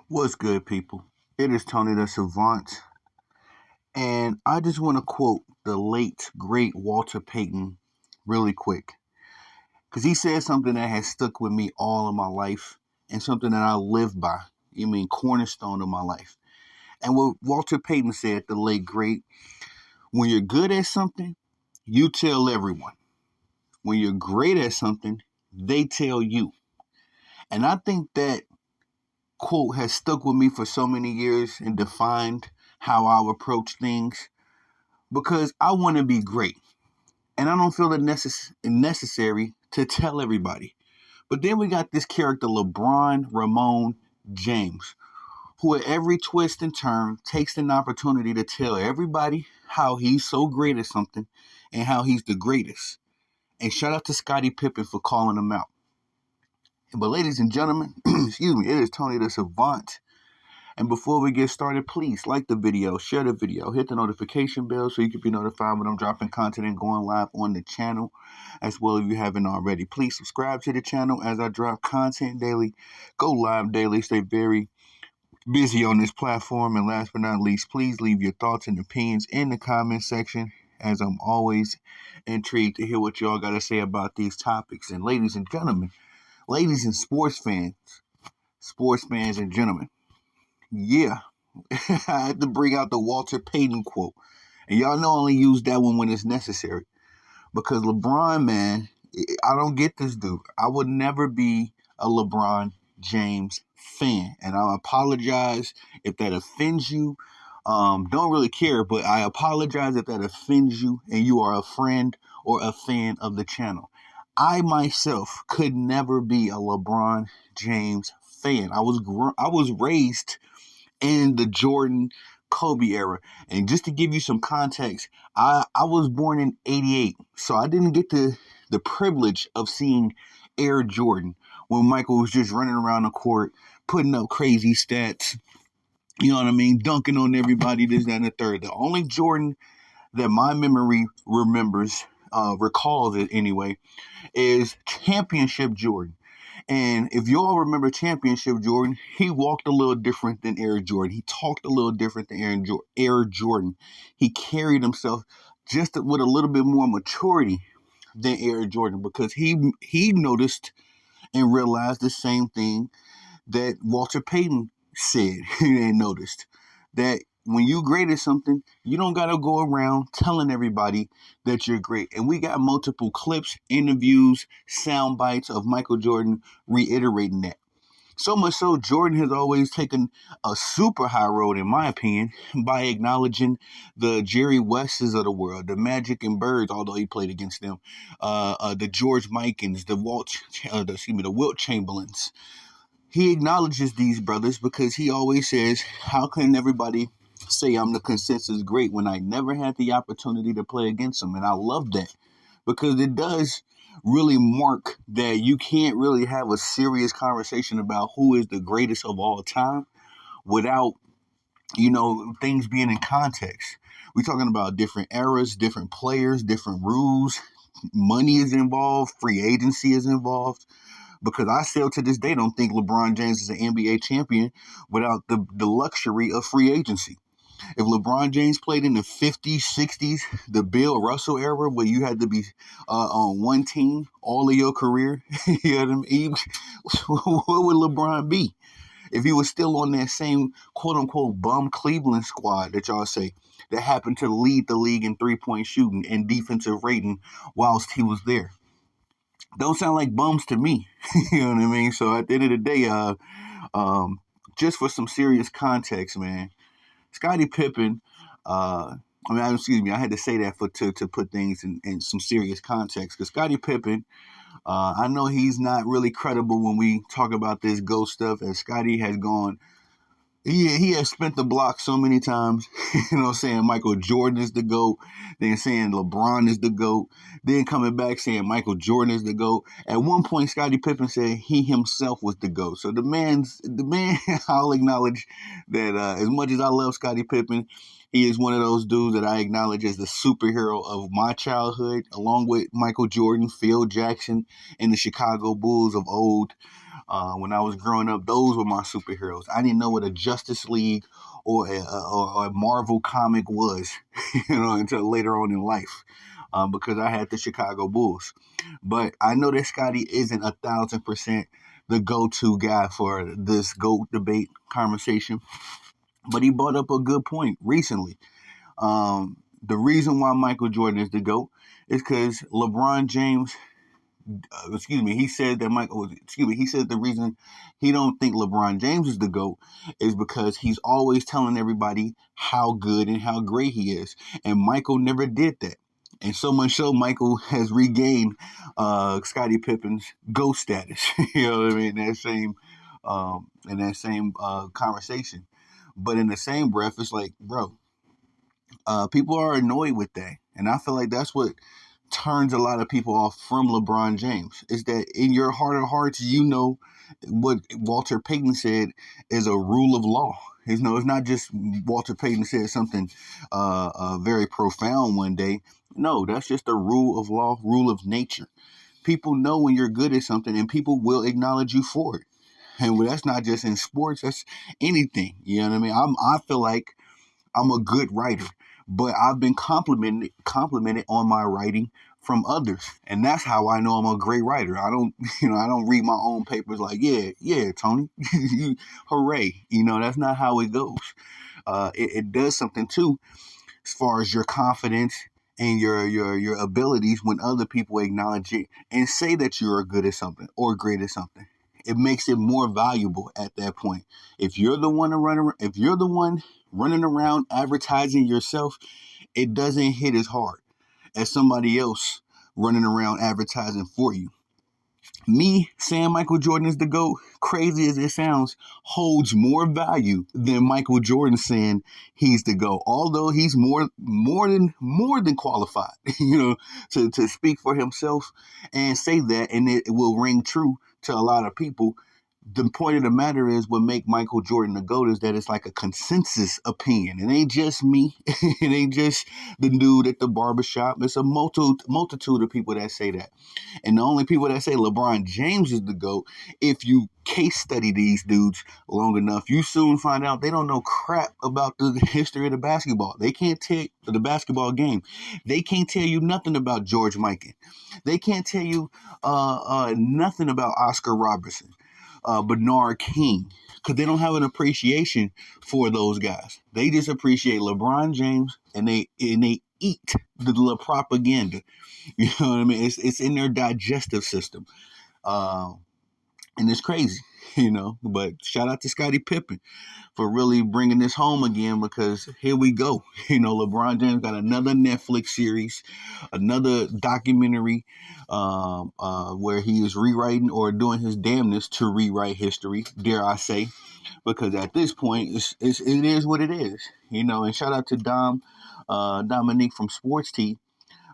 What's good, people? It is Tony the Savant, and I just want to quote the late, great Walter Payton really quick because he said something that has stuck with me all of my life and something that I live by. You mean cornerstone of my life. And what Walter Payton said, the late, great, when you're good at something, you tell everyone. When you're great at something, they tell you. And I think that quote has stuck with me for so many years and defined how I approach things because I want to be great and I don't feel it necessary to tell everybody. But then we got this character, LeBron James, who at every twist and turn takes an opportunity to tell everybody how he's so great at something and how he's the greatest. And shout out to Scottie Pippen for calling him out. But ladies and gentlemen, excuse me, it is Tony the Savant. And before we get started, please like the video, share the video, hit the notification bell so you can be notified when I'm dropping content and going live on the channel, as well if you haven't already. Please subscribe to the channel as I drop content daily, go live daily, stay very busy on this platform. And last but not least, please leave your thoughts and opinions in the comment section, as I'm always intrigued to hear what y'all got to say about these topics. And ladies and gentlemen, ladies and sports fans and gentlemen, yeah, I had to bring out the Walter Payton quote. And y'all know I only use that one when it's necessary. Because LeBron, man, I don't get this dude. I would never be a LeBron James fan. And I apologize if that offends you. Don't really care, but I apologize if that offends you and you are a friend or a fan of the channel. I myself could never be a LeBron James fan. I was raised in the Jordan Kobe era. And just to give you some context, I was born in 88. So I didn't get the privilege of seeing Air Jordan when Michael was just running around the court, putting up crazy stats, you know what I mean, dunking on everybody, this, that, and the third. The only Jordan that my memory recalls it anyway, is Championship Jordan. And if you all remember Championship Jordan, he walked a little different than Air Jordan. He talked a little different than Air Jordan. He carried himself just with a little bit more maturity than Air Jordan because he noticed and realized the same thing that Walter Payton said and noticed, that when you great at something, you don't got to go around telling everybody that you're great. And we got multiple clips, interviews, sound bites of Michael Jordan reiterating that. So much so, Jordan has always taken a super high road, in my opinion, by acknowledging the Jerry Westes of the world, the Magic and Birds, although he played against them, the George Mikens, the Wilt Chamberlains. He acknowledges these brothers because he always says, how can everybody say I'm the consensus great when I never had the opportunity to play against them? And I love that because it does really mark that you can't really have a serious conversation about who is the greatest of all time without, things being in context. We're talking about different eras, different players, different rules. Money is involved. Free agency is involved. Because I still to this day don't think LeBron James is an NBA champion without the luxury of free agency. If LeBron James played in the 50s, 60s, the Bill Russell era, where you had to be on one team all of your career, you know what I mean? What would LeBron be? If he was still on that same quote-unquote bum Cleveland squad that y'all say, that happened to lead the league in three-point shooting and defensive rating whilst he was there. Don't sound like bums to me. You know what I mean? So at the end of the day, just for some serious context, man, Scottie Pippen, I had to say that to put things in some serious context. Because Scottie Pippen, I know he's not really credible when we talk about this GOAT stuff, as Scottie has gone. He has spent the block so many times, saying Michael Jordan is the GOAT, then saying LeBron is the GOAT, then coming back saying Michael Jordan is the GOAT. At one point, Scottie Pippen said he himself was the GOAT. So the man, I'll acknowledge that as much as I love Scottie Pippen, he is one of those dudes that I acknowledge as the superhero of my childhood, along with Michael Jordan, Phil Jackson, and the Chicago Bulls of old. When I was growing up, those were my superheroes. I didn't know what a Justice League or a Marvel comic was, until later on in life, because I had the Chicago Bulls. But I know that Scottie isn't 1,000% the go-to guy for this GOAT debate conversation, but he brought up a good point recently. The reason why Michael Jordan is the GOAT is because LeBron James, he said that he said the reason he don't think LeBron James is the GOAT is because he's always telling everybody how good and how great he is. And Michael never did that. And so much so, Michael has regained Scottie Pippen's GOAT status. You know what I mean? In that same conversation. But in the same breath, it's like, bro, people are annoyed with that. And I feel like that's what turns a lot of people off from LeBron James, is that in your heart of hearts, you know what Walter Payton said is a rule of law. It's not just Walter Payton said something very profound one day. No, that's just a rule of law, rule of nature. People know when you're good at something, and people will acknowledge you for it. And that's not just in sports, that's anything. You know what I mean? I feel like I'm a good writer, but I've been complimented on my writing from others, and that's how I know I'm a great writer. I don't, I don't read my own papers like, yeah, Tony, hooray. That's not how it goes. It does something too, as far as your confidence and your abilities when other people acknowledge it and say that you are good at something or great at something. It makes it more valuable at that point. If you're the one running around advertising yourself, it doesn't hit as hard as somebody else running around advertising for you. Me saying Michael Jordan is the GOAT, crazy as it sounds, holds more value than Michael Jordan saying he's the GOAT. Although he's more than qualified, to speak for himself and say that, and it will ring true to a lot of people. The point of the matter is, what make Michael Jordan the GOAT is that it's like a consensus opinion. It ain't just me. It ain't just the dude at the barbershop. It's a multitude of people that say that. And the only people that say LeBron James is the GOAT, if you case study these dudes long enough, you soon find out they don't know crap about the history of the basketball. They can't tell the basketball game. They can't tell you nothing about George Mikan. They can't tell you nothing about Oscar Robertson. Bernard King, because they don't have an appreciation for those guys. They just appreciate LeBron James, and they eat the propaganda. You know what I mean? It's in their digestive system, and it's crazy, But shout out to Scottie Pippen for really bringing this home again, because here we go. LeBron James got another Netflix series, another documentary where he is rewriting or doing his damnness to rewrite history, dare I say, because at this point, it is what it is. And shout out to Dominique from Sports Tea.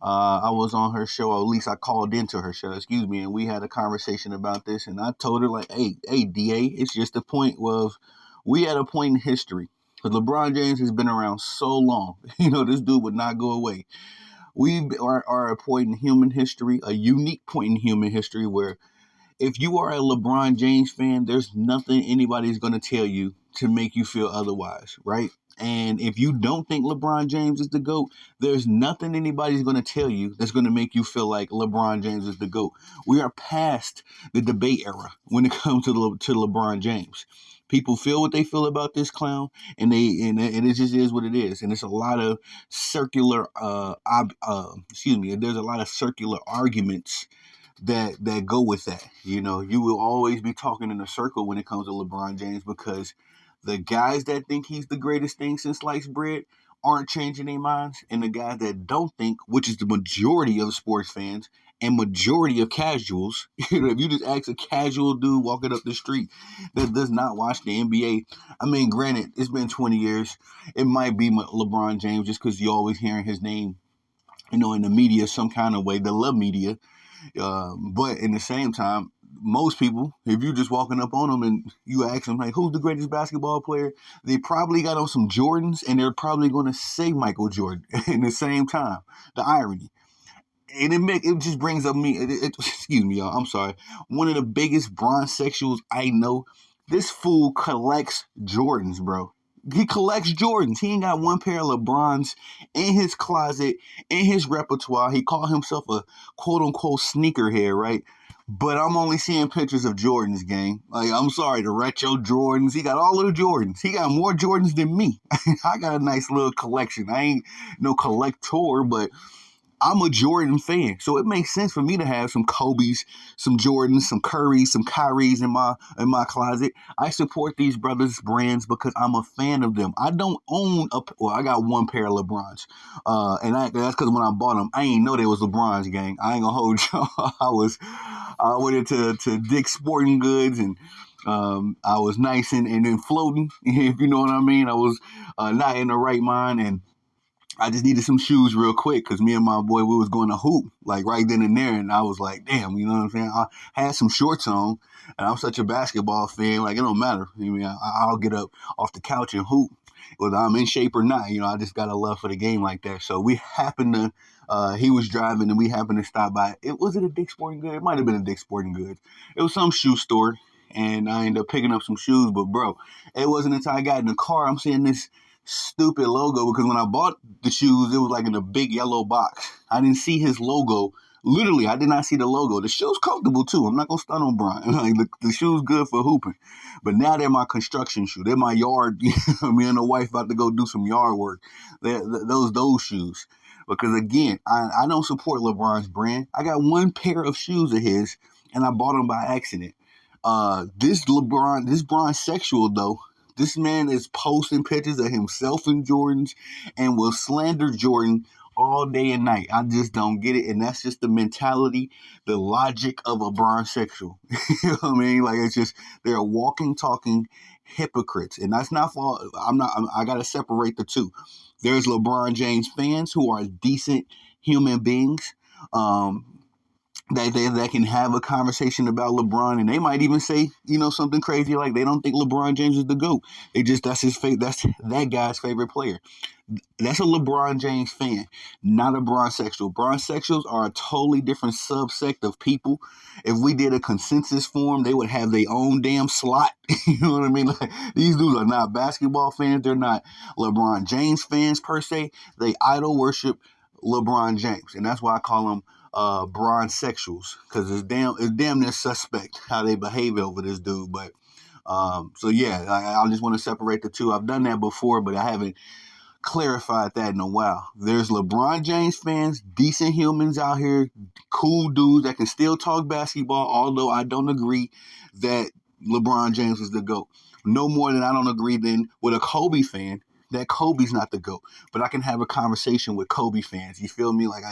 I was on her show, or at least I called into her show, and we had a conversation about this, and I told her, like, hey, DA, it's just a point of, we at a point in history, because LeBron James has been around so long, this dude would not go away. We are at a point in human history, a unique point in human history, where if you are a LeBron James fan, there's nothing anybody's going to tell you to make you feel otherwise, right? And if you don't think LeBron James is the GOAT, there's nothing anybody's going to tell you that's going to make you feel like LeBron James is the GOAT. We are past the debate era when it comes to LeBron James. People feel what they feel about this clown, and it just is what it is. And it's a lot of circular, there's a lot of circular arguments that go with that. You will always be talking in a circle when it comes to LeBron James, because the guys that think he's the greatest thing since sliced bread aren't changing their minds, and the guys that don't think, which is the majority of sports fans and majority of casuals, if you just ask a casual dude walking up the street that does not watch the NBA, I mean, granted, it's been 20 years, it might be LeBron James just because you're always hearing his name, in the media some kind of way, the love media. But in the same time, most people, if you just walking up on them and you ask them, like, who's the greatest basketball player, they probably got on some Jordans, and they're probably going to say Michael Jordan in the same time. The irony. and it just brings up me. Excuse me, y'all. I'm sorry. One of the biggest bronzexuals I know. This fool collects Jordans, bro. He collects Jordans. He ain't got one pair of LeBrons in his closet, in his repertoire. He called himself a quote unquote sneakerhead, right? But I'm only seeing pictures of Jordans, gang. Like, I'm sorry, the retro Jordans. He got all of the Jordans. He got more Jordans than me. I got a nice little collection. I ain't no collector, but I'm a Jordan fan, so it makes sense for me to have some Kobe's, some Jordans, some Curry's, some Kyrie's in my closet. I support these brothers' brands because I'm a fan of them. I don't own I got one pair of LeBrons, that's because when I bought them, I ain't know they was LeBrons, gang. I ain't gonna hold y'all. I went into Dick's Sporting Goods and. I was nice and then floating, if you know what I mean. I was not in the right mind, and I just needed some shoes real quick because me and my boy, we was going to hoop like right then and there. And I was like, damn, you know what I'm saying? I had some shorts on and I'm such a basketball fan. Like, it don't matter. I mean, I'll get up off the couch and hoop whether I'm in shape or not. You know, I just got a love for the game like that. So we happened to, he was driving and we happened to stop by. Was it a Dick's Sporting Goods? It might have been a Dick's Sporting Goods. It was some shoe store. And I ended up picking up some shoes. But, bro, it wasn't until I got in the car, I'm seeing this stupid logo because when I bought the shoes, it was like in a big yellow box. I didn't see his logo. Literally, I did not see the logo. The shoes comfortable too. I'm not gonna stunt on Brian. Like the shoes good for hooping, but now they're my construction shoe. They're my yard. Me and the wife about to go do some yard work. Those shoes. Because again, I don't support LeBron's brand. I got one pair of shoes of his, and I bought them by accident. This Bron sexual though. This man is posting pictures of himself in Jordans and will slander Jordan all day and night. I just don't get it. And that's just the mentality, the logic of a bronsexual. You know what I mean? Like, it's just, they're walking, talking hypocrites. And that's not for, I got to separate the two. There's LeBron James fans who are decent human beings. That can have a conversation about LeBron, and they might even say, you know, something crazy like they don't think LeBron James is the GOAT. That's that guy's favorite player. That's a LeBron James fan, not a bronsexual. Bronsexuals are a totally different subsect of people. If we did a consensus form, they would have their own damn slot. You know what I mean? Like, these dudes are not basketball fans. They're not LeBron James fans per se. They idol worship LeBron James, and that's why I call them bronsexuals, because it's damn near suspect how they behave over this dude. But so yeah, I just want to separate the two. I've done that before, but I haven't clarified that in a while. There's LeBron James fans, decent humans out here, cool dudes that can still talk basketball, although I don't agree that LeBron James is the GOAT. No more than I don't agree then with a Kobe fan that Kobe's not the GOAT. But I can have a conversation with Kobe fans. You feel me? Like,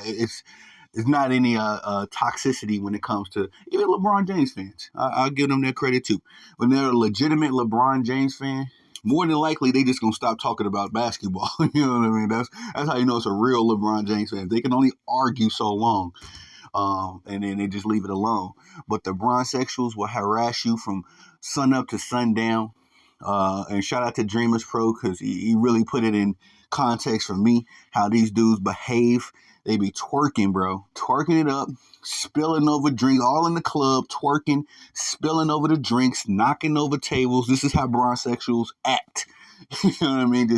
it's not any toxicity when it comes to even LeBron James fans. I'll give them their credit too. When they're a legitimate LeBron James fan, more than likely they just gonna stop talking about basketball. You know what I mean? That's how you know it's a real LeBron James fan. They can only argue so long, and then they just leave it alone. But the bronsexuals will harass you from sun up to sundown. And shout out to Dreamers Pro because he really put it in context for me how these dudes behave. They be twerking, bro. Twerking it up, spilling over drinks, all in the club, twerking, spilling over the drinks, knocking over tables. This is how bronsexuals act. You know what I mean?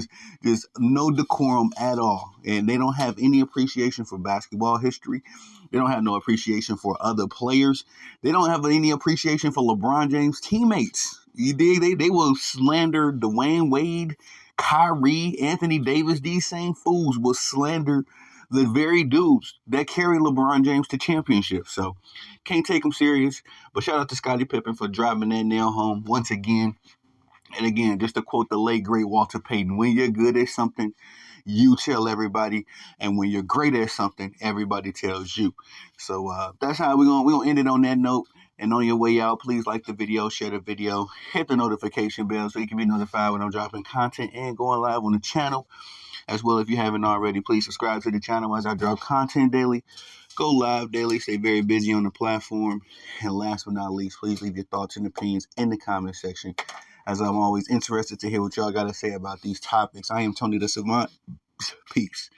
Just no decorum at all. And they don't have any appreciation for basketball history. They don't have no appreciation for other players. They don't have any appreciation for LeBron James' teammates. You dig? They will slander Dwayne Wade, Kyrie, Anthony Davis. These same fools will slander the very dudes that carry LeBron James to championships. So can't take them serious. But shout out to Scottie Pippen for driving that nail home once again. And again, just to quote the late, great Walter Payton, when you're good at something, you tell everybody. And when you're great at something, everybody tells you. So that's how we're gonna end it on that note. And on your way out, please like the video, share the video, hit the notification bell so you can be notified when I'm dropping content and going live on the channel. As well, if you haven't already, please subscribe to the channel as I drop content daily, go live daily, stay very busy on the platform. And last but not least, please leave your thoughts and opinions in the comment section, as I'm always interested to hear what y'all got to say about these topics. I am Tony the Savant. Peace.